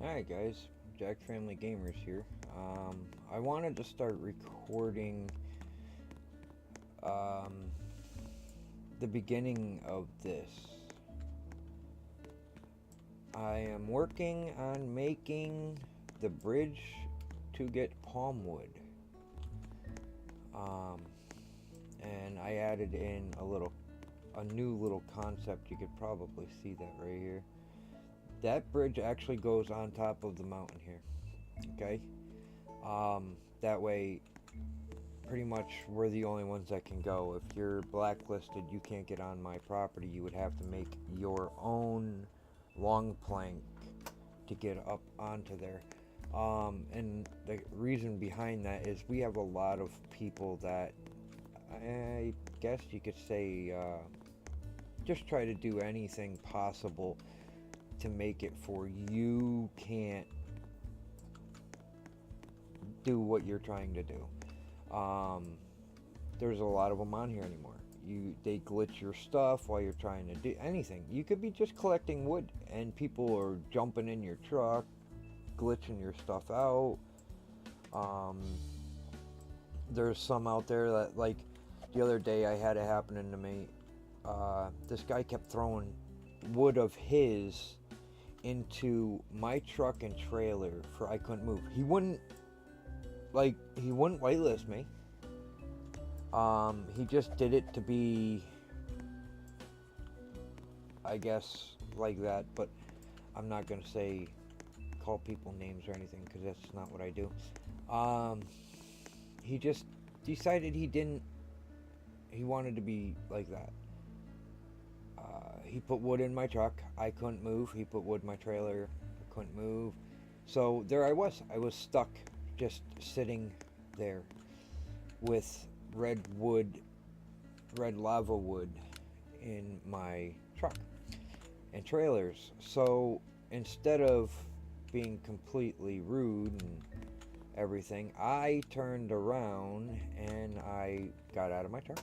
Alright guys, Jack Family Gamers here. I wanted to start recording um, the beginning of this. I am working on making the bridge to get palmwood. Um, and I added in a new little concept. You could probably see that right here. That bridge actually goes on top of the mountain here. Okay? That way pretty much we're the only ones that can go. If you're blacklisted, you can't get on my property. You would have to make your own long plank to get up onto there. And the reason behind that is we have a lot of people that I guess you could say just try to do anything possible to make it for you can't do what you're trying to do. Um, there's a lot of them on here anymore. They glitch your stuff while you're trying to do anything. You could be just collecting wood and people are jumping in your truck, glitching your stuff out. Um, there's some out there that, like, the other day I had it happening to me. This guy kept throwing wood of his into my truck and trailer for I couldn't move. He wouldn't whitelist me. He just did it to be, I guess, like that, but I'm not gonna say call people names or anything because that's not what I do. Um, he just decided he wanted to be like that. He put wood in my truck. I couldn't move. He put wood in my trailer. I couldn't move. So there I was. I was stuck just sitting there with red wood, red lava wood in my truck and trailers. So instead of being completely rude and everything, I turned around and I got out of my truck.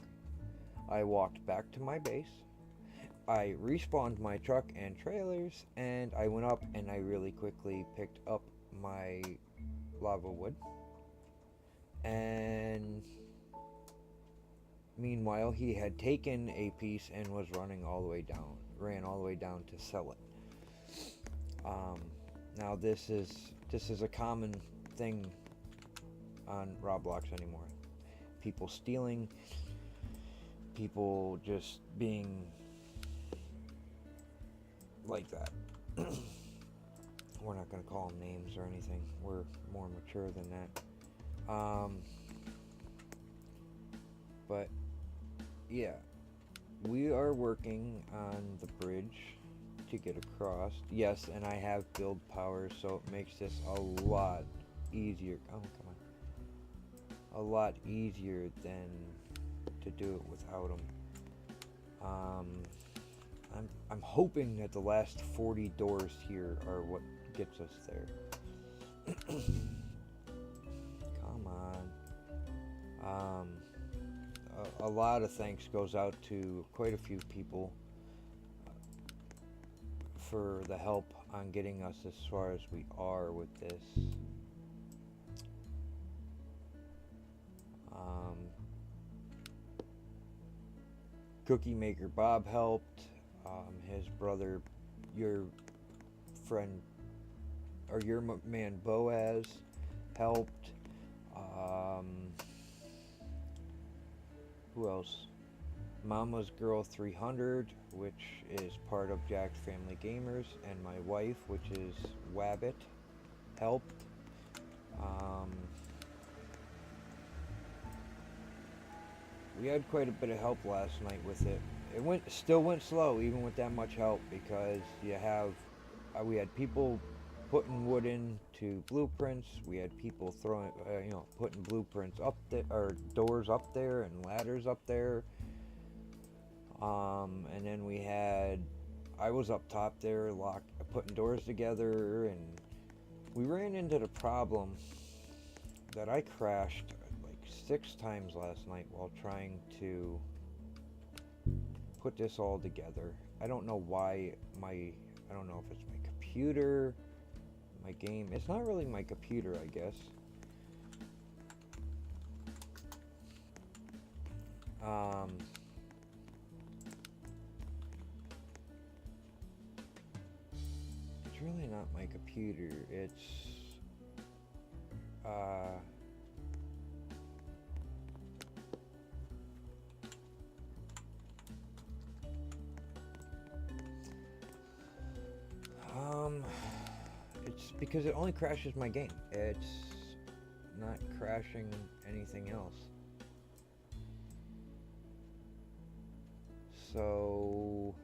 I walked back to my base. I respawned my truck and trailers and I went up and I really quickly picked up my lava wood. And meanwhile, he had taken a piece and was ran all the way down to sell it. Now this is a common thing on Roblox anymore. People stealing, people just being like that. We're not going to call them names or anything. We're more mature than that. But yeah, we are working on the bridge to get across. Yes, and I have build power, so it makes this a lot easier. Oh, come on. A lot easier than to do it without them. I'm hoping that the last 40 doors here are what gets us there. Come on. A lot of thanks goes out to quite a few people for the help on getting us as far as we are with this. Um, Cookie Maker Bob helped. His brother, your friend, or your man Boaz helped. Who else? Mama's Girl 300, which is part of Jack's Family Gamers, and my wife, which is Wabbit, helped. Um, we had quite a bit of help last night with it. Still went slow even with that much help because we had people putting wood into blueprints. We had people putting blueprints up there, or doors up there and ladders up there. And then I was up top there, putting doors together, and we ran into the problem that I crashed like 6 times last night while trying to put this all together. I don't know why I don't know if it's my computer, my game. It's not really my computer, I guess. It's really not my computer. It's it's because it only crashes my game. It's not crashing anything else. So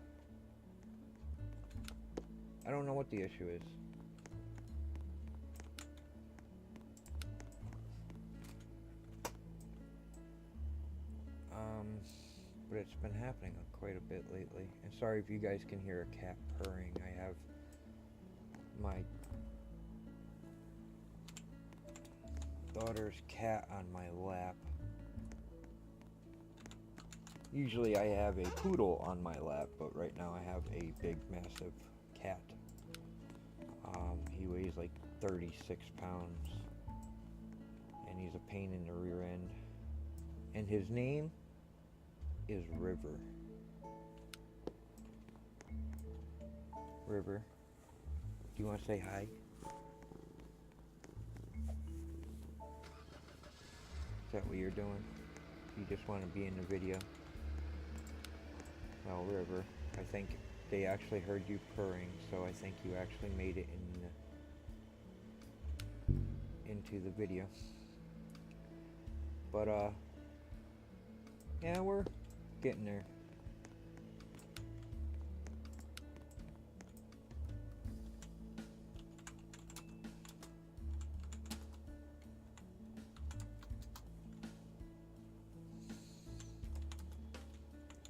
I don't know what the issue is. But it's been happening quite a bit lately. And sorry if you guys can hear a cat purring. I have my daughter's cat on my lap. Usually I have a poodle on my lap, but right now I have a big, massive cat. He weighs like 36 pounds, and he's a pain in the rear end. And his name is River. River, do you want to say hi? Is that what you're doing? You just want to be in the video? Well, River, I think they actually heard you purring, so I think you actually made it into the video. But yeah, we're getting there.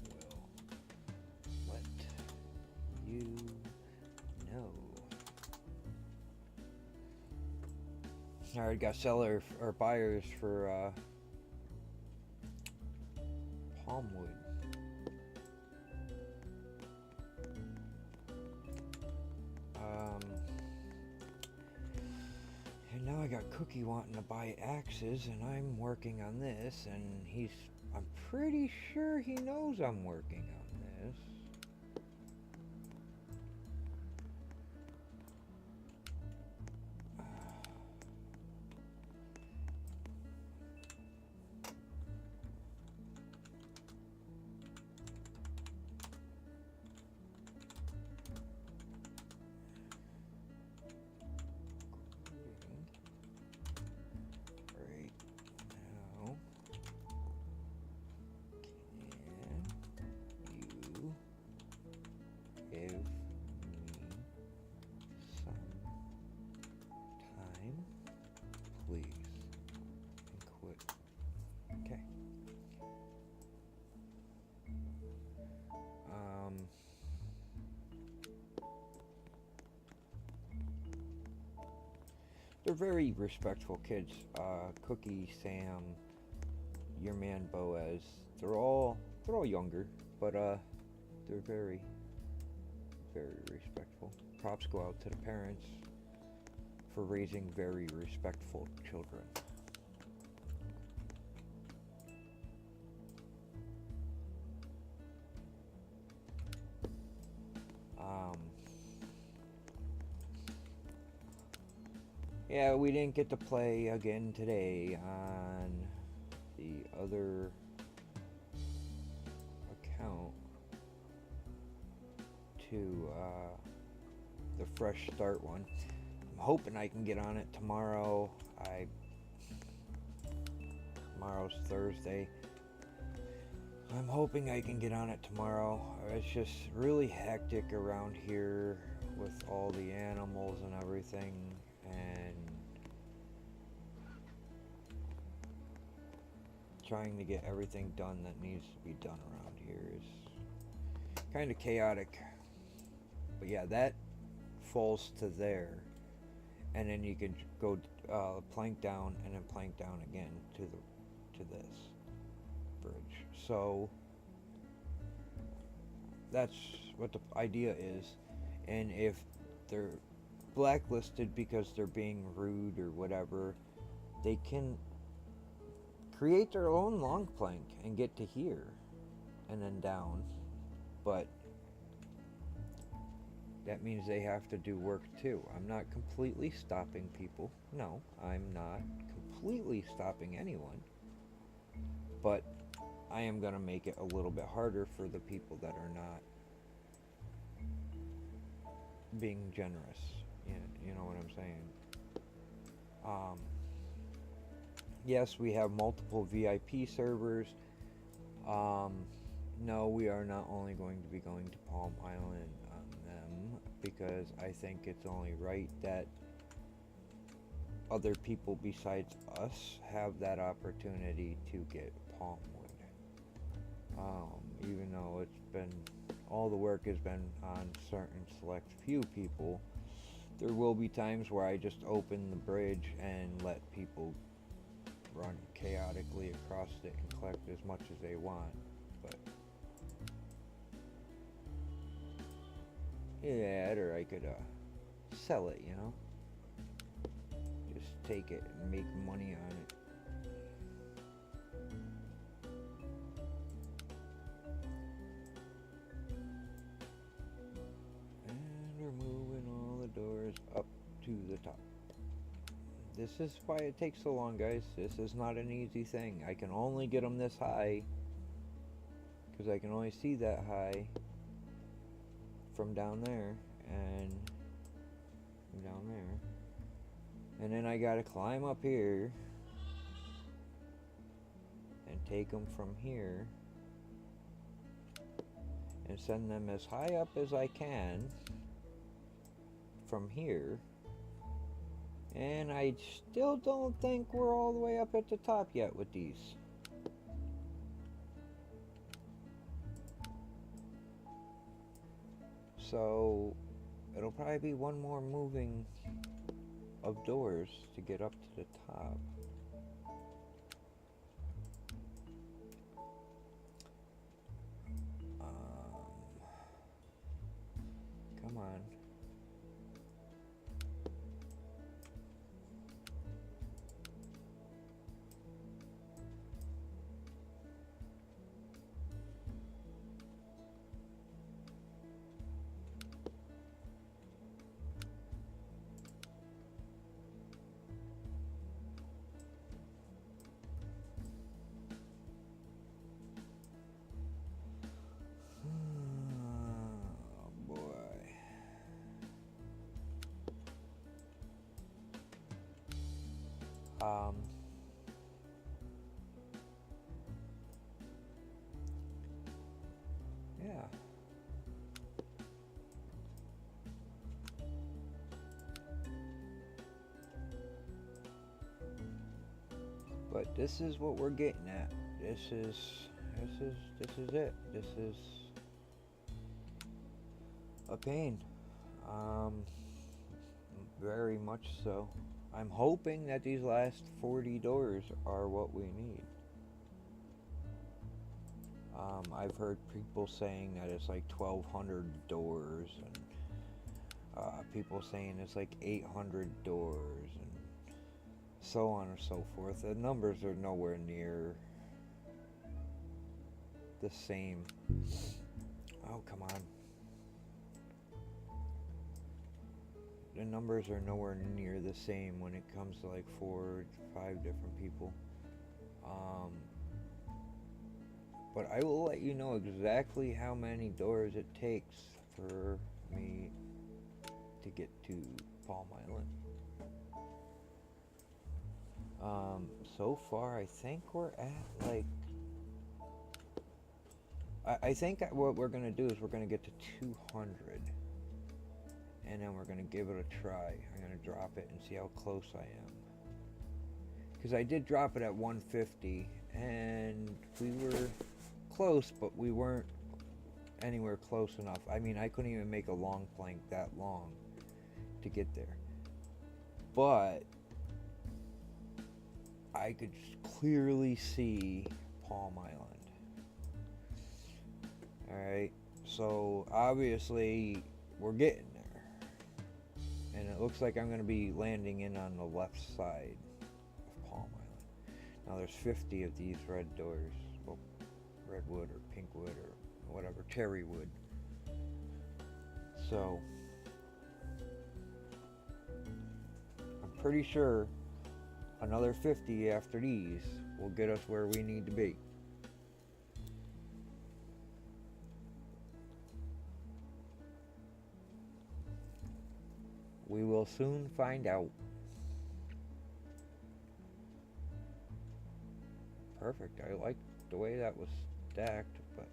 We'll let you know. I already got seller or buyers for Palmwood. And now I got Cookie wanting to buy axes, and I'm working on this, and I'm pretty sure he knows I'm working on this. Give me some time, please, and quit. Okay. They're very respectful kids. Cookie, Sam, your man Boaz. They're all younger, but they're very respectful. Props go out to the parents for raising very respectful children. Yeah, we didn't get to play again today on the other account to the fresh start one. I'm hoping I can get on it tomorrow. Tomorrow's Thursday. I'm hoping I can get on it tomorrow. It's just really hectic around here with all the animals and everything, and trying to get everything done that needs to be done around here is kind of chaotic. But yeah, that falls to there, and then you can go plank down and then plank down again to this bridge. So that's what the idea is. And if blacklisted because they're being rude or whatever, they can create their own long plank and get to here and then down. But that means they have to do work too. I'm not completely stopping people. No, I'm not completely stopping anyone. But I am going to make it a little bit harder for the people that are not being generous. You know what I'm saying? Yes, we have multiple VIP servers. No, we are not only going to be going to Palm Island on them, because I think it's only right that other people besides us have that opportunity to get Palmwood. Even though it's been, all the work has been on certain select few people, there will be times where I just open the bridge and let people run chaotically across it and collect as much as they want. But yeah, or I could sell it, just take it and make money on it. And we're moving all the doors up to the top. This is why it takes so long, guys. This is not an easy thing. I can only get them this high because I can only see that high from down there and down there. And then I gotta climb up here and take them from here and send them as high up as I can from here. And I still don't think we're all the way up at the top yet with these. So it'll probably be one more moving of doors to get up to the top. Come on. Yeah. But this is what we're getting at. This is it. This is a pain. Very much so. I'm hoping that these last 40 doors are what we need. I've heard people saying that it's like 1,200 doors, and people saying it's like 800 doors, and so on and so forth. The numbers are nowhere near the same. Oh, come on. The numbers are nowhere near the same when it comes to like 4 or 5 different people. But I will let you know exactly how many doors it takes for me to get to Palm Island. So far I think we're at like, I think what we're going to do is we're going to get to 200. And then we're going to give it a try. I'm going to drop it and see how close I am. Because I did drop it at 150 and we were close, but we weren't anywhere close enough. I mean, I couldn't even make a long plank that long to get there. But I could clearly see Palm Island. Alright, so obviously we're getting there. And it looks like I'm going to be landing in on the left side of Palm Island. Now there's 50 of these red doors. Well, redwood or pinkwood or whatever, cherry wood. So I'm pretty sure another 50 after these will get us where we need to be. We will soon find out. Perfect. I like the way that was stacked, but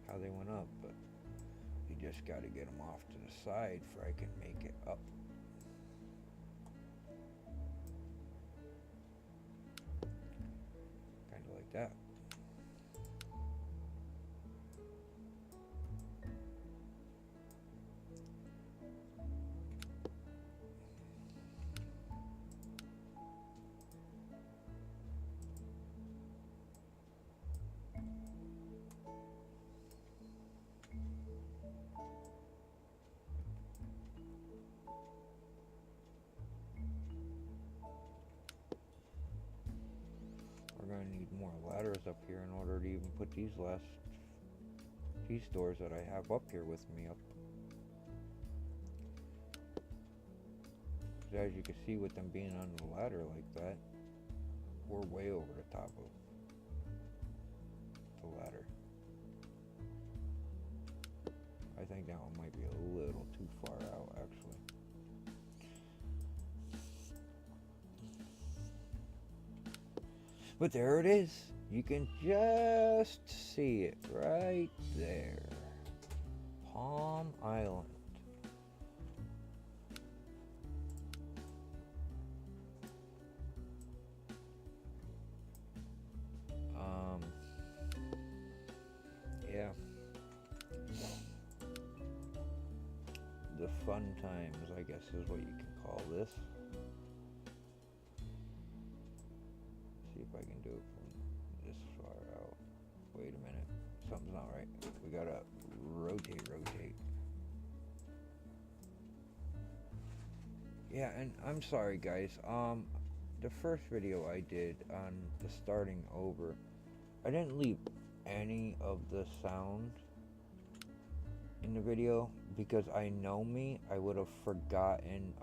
how they went up, but you just got to get them off to the side before I can make it up. Kind of like that. We're going to need more ladders up here in order to even put these doors that I have up here with me up. As you can see, with them being on the ladder like that, we're way over the top of the ladder. I think that one might be a little too far out, actually. But there it is. You can just see it right there. Palm Island. Yeah. The fun times, I guess, is what you can call this. See if I can do it from this far out. Wait a minute. Something's not right. We gotta rotate. Yeah, and I'm sorry, guys. The first video I did on the starting over, I didn't leave any of the sound in the video because I know me, I would have forgotten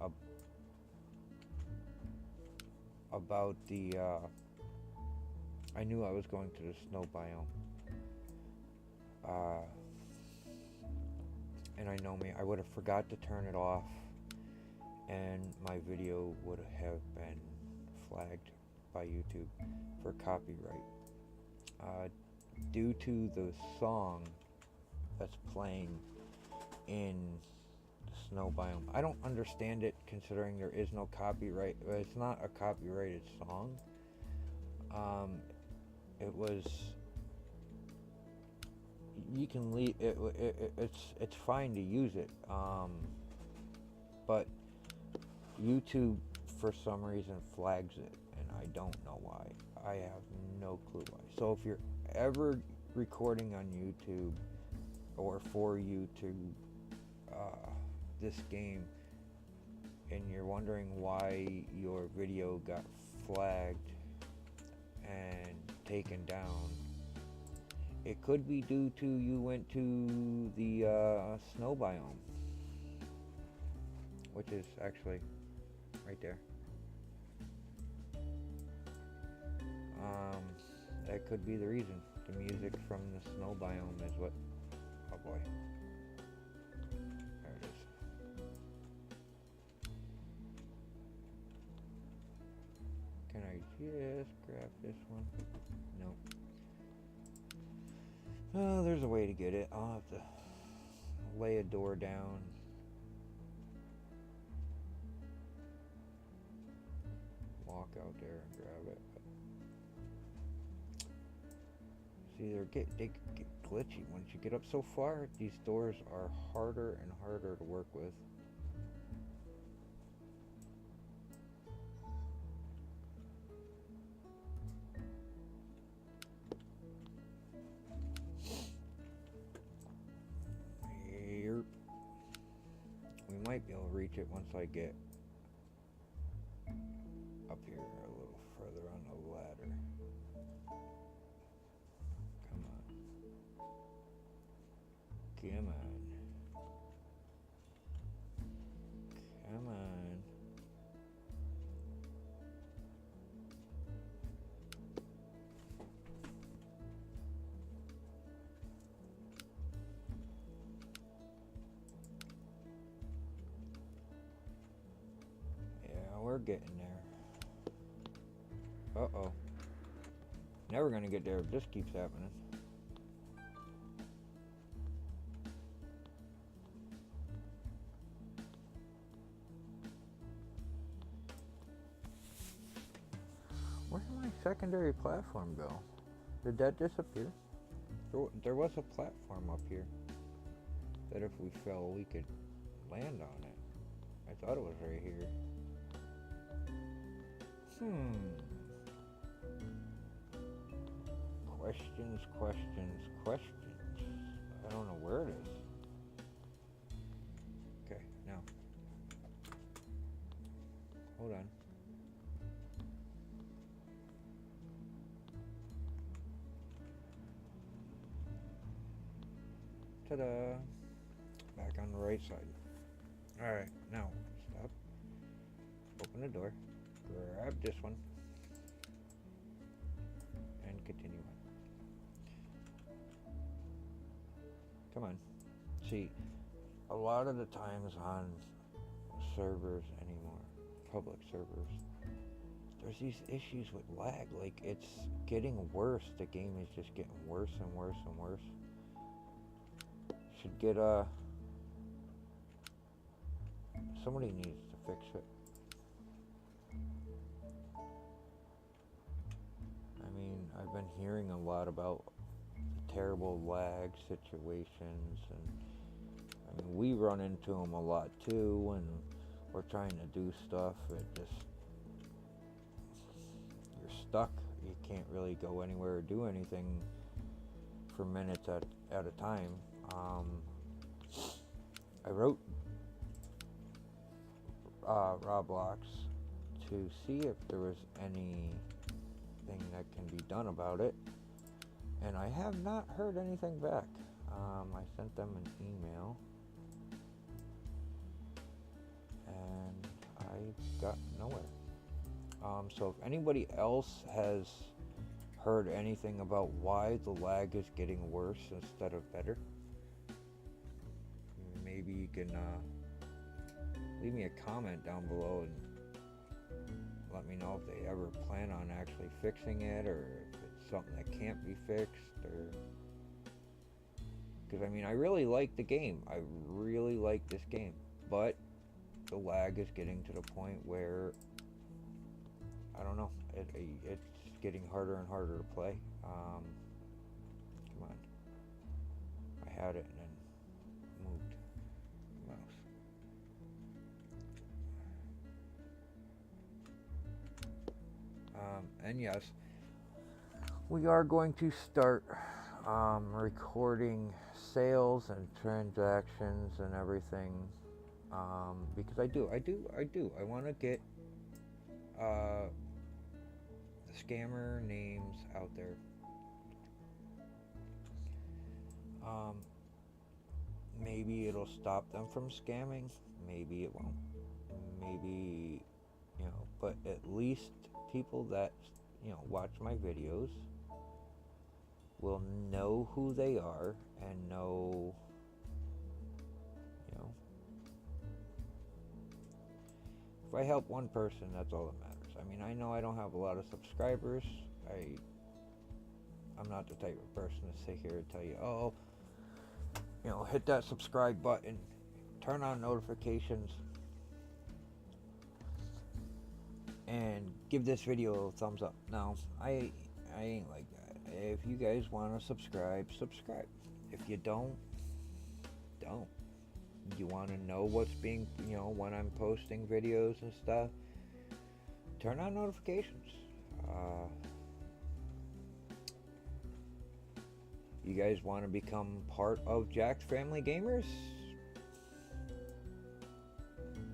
about the I knew I was going to the snow biome, and I know me, I would have forgot to turn it off, and my video would have been flagged by YouTube for copyright due to the song that's playing in the snow biome. I don't understand it, considering there is no copyright. It's not a copyrighted song. It was. You can leave it. It's fine to use it. But YouTube, for some reason, flags it, and I don't know why. I have no clue why. So if you're ever recording on YouTube or for YouTube this game, and you're wondering why your video got flagged and taken down, it could be due to you went to the snow biome, which is actually right there. That could be the reason. The music from the snow biome is what. Oh boy. There it is. Can I just grab this one? Nope. Oh, there's a way to get it. I'll have to lay a door down. Walk out there and grab it. See, they get glitchy. Once you get up so far, these doors are harder and harder to work with. Here. might be able to reach it once I get up here a little further on the ladder. Come on. Come on. Come on. We're getting there. Uh-oh. Never gonna get there if this keeps happening. Where did my secondary platform go? Did that disappear? There was a platform up here that if we fell we could land on it. I thought it was right here. Questions, questions, questions. I don't know where it is. Okay, now. Hold on. Ta-da! Back on the right side. Alright, now, stop. Open the door. Grab this one. And continue on. Come on. See, a lot of the times on servers anymore, public servers, there's these issues with lag. Like, it's getting worse. The game is just getting worse and worse and worse. Should get somebody needs to fix it. I mean, I've been hearing a lot about terrible lag situations, and I mean, we run into them a lot too when we're trying to do stuff. It just, you're stuck. You can't really go anywhere or do anything for minutes at a time. I wrote Roblox to see if there was anything that can be done about it, and I have not heard anything back. I sent them an email and I got nowhere. So if anybody else has heard anything about why the lag is getting worse instead of better, maybe you can leave me a comment down below and let me know if they ever plan on actually fixing it, or if it's something that can't be fixed, or because I mean, I really like the game. I really like this game, but the lag is getting to the point where I don't know, it's getting harder and harder to play. Come on, I had it and then moved the mouse. And yes, we are going to start recording sales and transactions and everything, because I want to get the scammer names out there. Maybe it'll stop them from scamming, maybe it won't, maybe, but at least people that watch my videos will know who they are and know, if I help one person, that's all that matters. I mean, I know I don't have a lot of subscribers. I'm not the type of person to sit here and tell you, hit that subscribe button, turn on notifications, and give this video a thumbs up. No, I ain't like that. If you guys want to subscribe. If you don't. You want to know what's being, when I'm posting videos and stuff, turn on notifications. You guys want to become part of Jack's Family Gamers?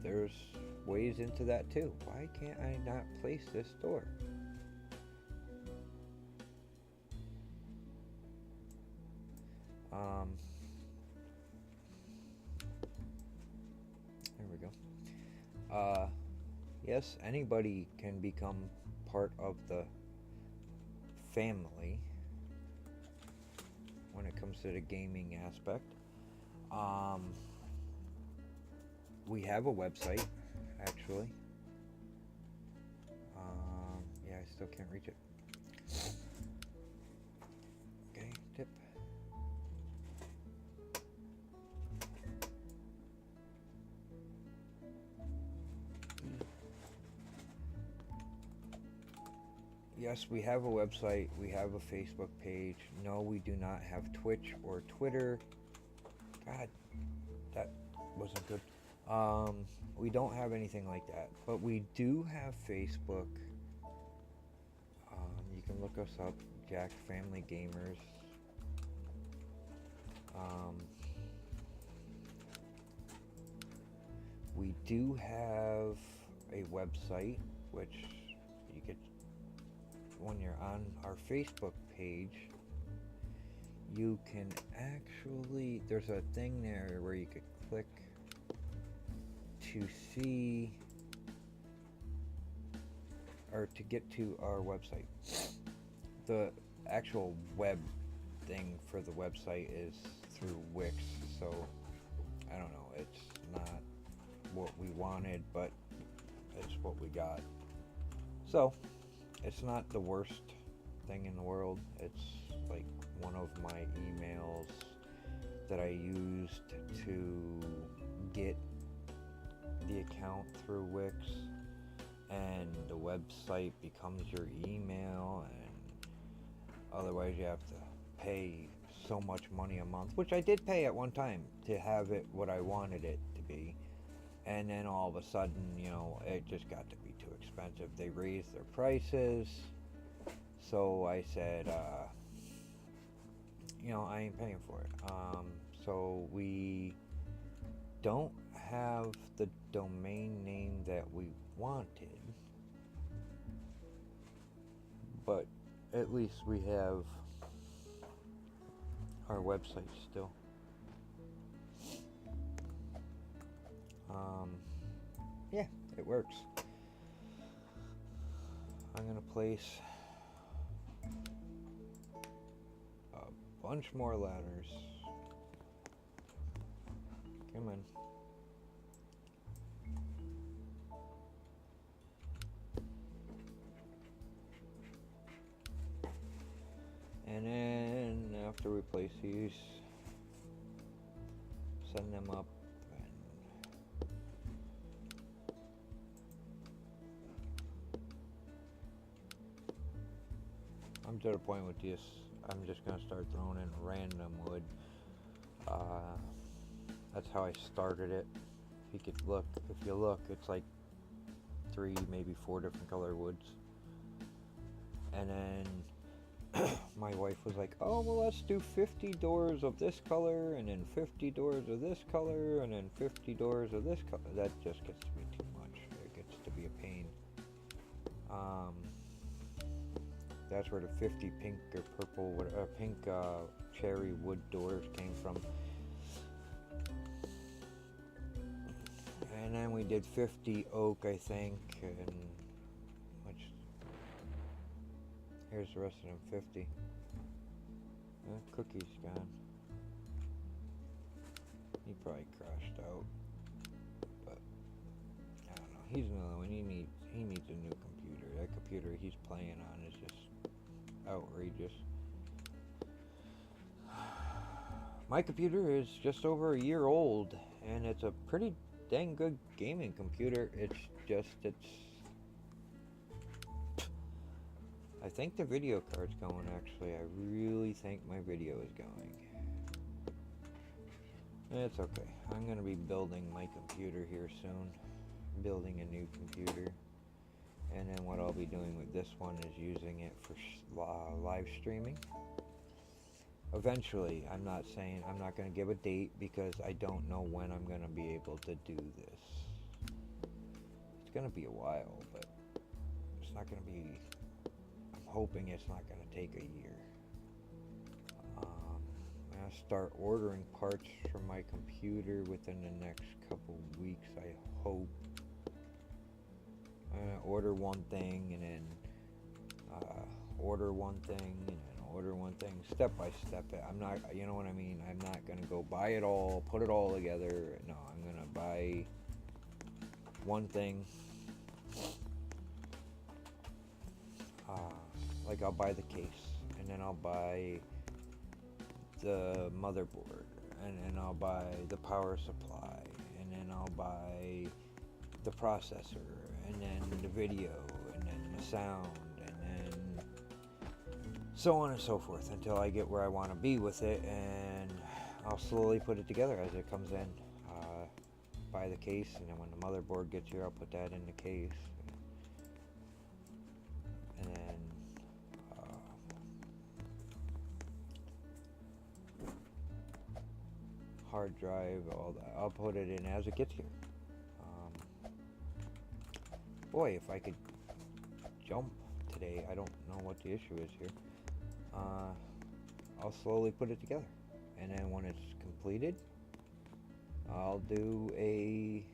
there's ways into that too. Why can't I not place this door? There we go. Yes, anybody can become part of the family when it comes to the gaming aspect. We have a website, actually. Yeah, I still can't reach it. Okay, tip. Yes, we have a website. We have a Facebook page. No, we do not have Twitch or Twitter. God, that wasn't good. We don't have anything like that, but we do have Facebook. You can look us up, Jack Family Gamers. We do have a website, which you get when you're on our Facebook page. You can actually, there's a thing there where you could click to see or to get to our website. The actual web thing for the website is through Wix, so I don't know, it's not what we wanted, but it's what we got. So it's not the worst thing in the world. It's like one of my emails that I used to get the account through Wix, and the website becomes your email, and otherwise you have to pay so much money a month, which I did pay at one time to have it what I wanted it to be. And then all of a sudden, you know, it just got to be too expensive. They raised their prices. So I said, you know, I ain't paying for it. So we don't have the domain name that we wanted, but at least we have our website still. Yeah, it works. I'm gonna place a bunch more ladders. Come on. And then after we place these, send them up. I'm to the point with this, I'm just going to start throwing in random wood. That's how I started it. If you look, it's like 3, maybe 4 different color woods. And then my wife was like, oh, well, let's do 50 doors of this color, and then 50 doors of this color, and then 50 doors of this color. That just gets to be too much. It gets to be a pain. That's where the 50 pink or purple, pink cherry wood doors came from. And then we did 50 oak, I think, and which, here's the rest of them 50. Cookie's gone. He probably crashed out, but I don't know. He's another one. He needs a new computer. That computer he's playing on is just outrageous. My computer is just over a year old, and it's a pretty dang good gaming computer. I think the video card's going, actually. I really think my video is going. It's okay. I'm going to be building my computer here soon. Building a new computer. And then what I'll be doing with this one is using it for live streaming. Eventually, I'm not going to give a date because I don't know when I'm going to be able to do this. gonna be a while, but it's not gonna be. I'm hoping it's not gonna take a year. I'm gonna start ordering parts from my computer within the next couple weeks. I hope. I'm gonna order one thing and then order one thing and then order one thing, step by step. I'm not, you know what I mean? I'm not gonna go buy it all, put it all together. No, I'm gonna buy one thing. Like I'll buy the case, and then I'll buy the motherboard, and then I'll buy the power supply, and then I'll buy the processor, and then the video, and then the sound, and then so on and so forth until I get where I want to be with it, and I'll slowly put it together as it comes in. Buy the case, and then when the motherboard gets here, I'll put that in the case, and then hard drive, all that. I'll put it in as it gets here. Boy, if I could jump today, I don't know what the issue is here. I'll slowly put it together, and then when it's completed, I'll do a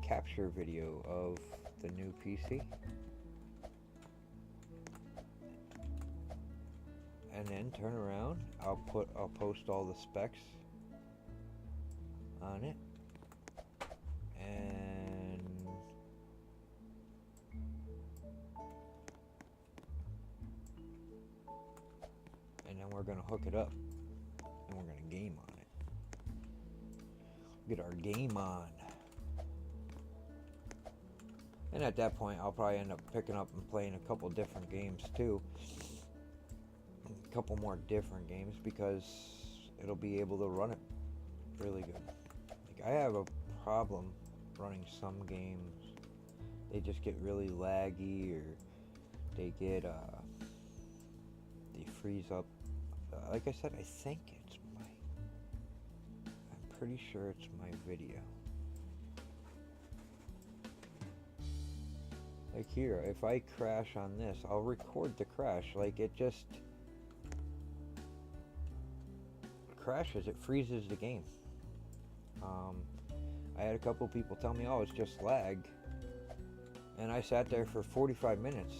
capture video of the new PC, and then turn around. I'll post all the specs on it, and then we're gonna hook it up, and we're gonna game on it. Get our game on. And at that point, I'll probably end up picking up and playing a couple different games too. A couple more different games, because it'll be able to run it really good. Like, I have a problem running some games. They just get really laggy, or they get they freeze up. Like I said, I think it's I'm pretty sure it's my video. Like here, if I crash on this, I'll record the crash. Like, it just crashes, it freezes the game. I had a couple people tell me, oh, it's just lag. And I sat there for 45 minutes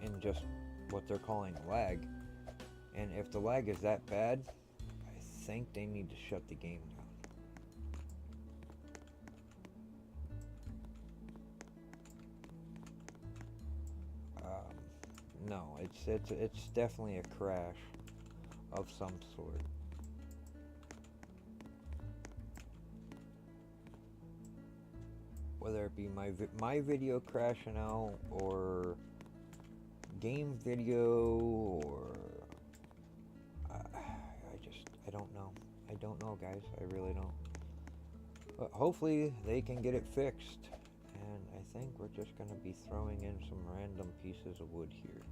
in just what they're calling lag. And if the lag is that bad, I think they need to shut the game down. No, it's definitely a crash of some sort. Whether it be my video crashing out, or game video, or I don't know. I don't know, guys. I really don't. But hopefully they can get it fixed. And I think we're just going to be throwing in some random pieces of wood here.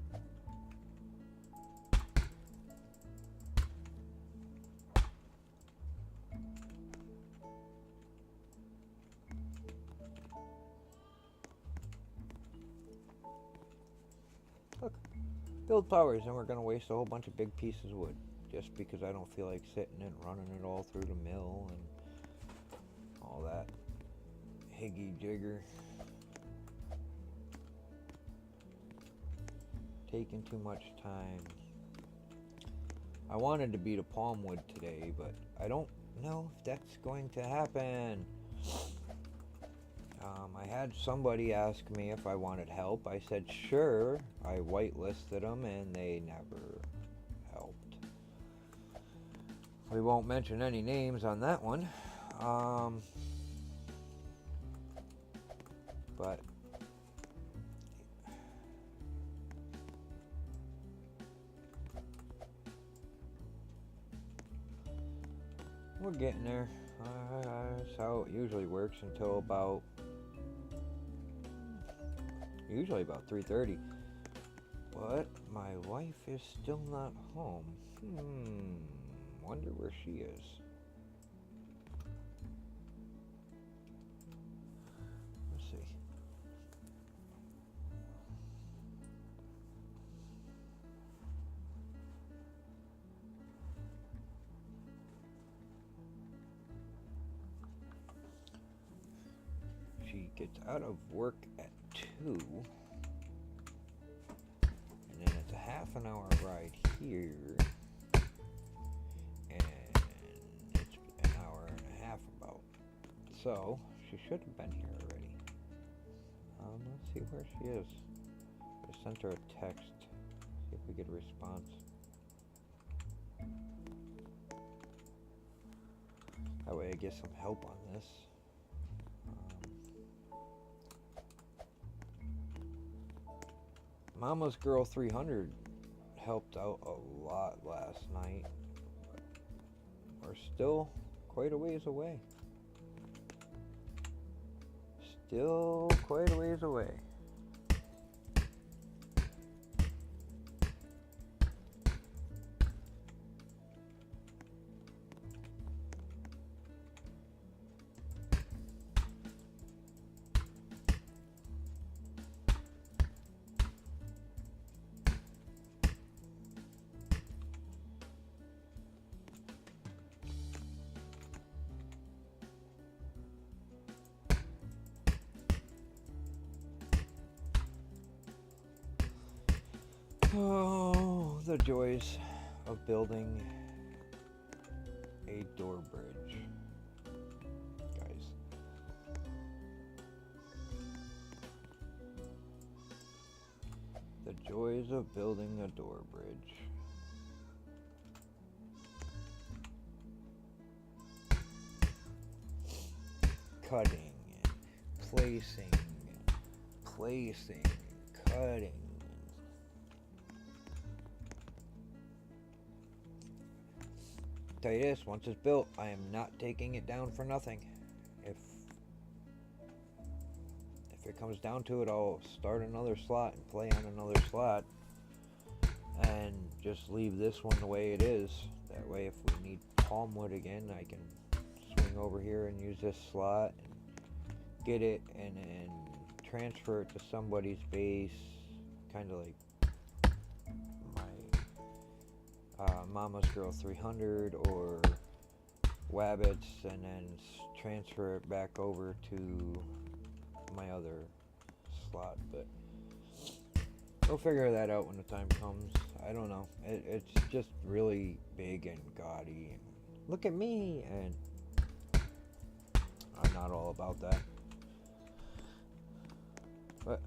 Look, build powers, and we're going to waste a whole bunch of big pieces of wood. Just because I don't feel like sitting and running it all through the mill and all that higgy-jigger. Taking too much time. I wanted to beat a palm wood today, but I don't know if that's going to happen. I had somebody ask me if I wanted help. I said sure. I whitelisted them, and they never helped. We won't mention any names on that one. But we're getting there. That's how it usually works until about 3:30. But my wife is still not home. Wonder where she is. gets out of work at 2. And then it's a half an hour ride here. And it's an hour and a half about. So, she should have been here already. Let's see where she is. I sent her a text. See if we get a response. That way I get some help on this. Mama's Girl 300 helped out a lot last night. We're still quite a ways away. Still quite a ways away. Oh, the joys of building a door bridge, guys. The joys of building a door bridge. Cutting, placing, cutting. Tell you this, once it's built, I am not taking it down for nothing. If it comes down to it, I'll start another slot and play on another slot and just leave this one the way it is. That way if we need palm wood again, I can swing over here and use this slot and get it and transfer it to somebody's base, kind of like Mama's Girl 300 or Wabbits, and then transfer it back over to my other slot. But we'll figure that out when the time comes. I don't know. It's just really big and gaudy. And look at me, and I'm not all about that. But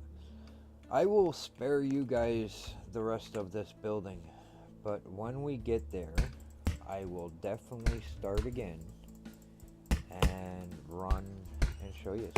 I will spare you guys the rest of this building. But when we get there, I will definitely start again and run and show you.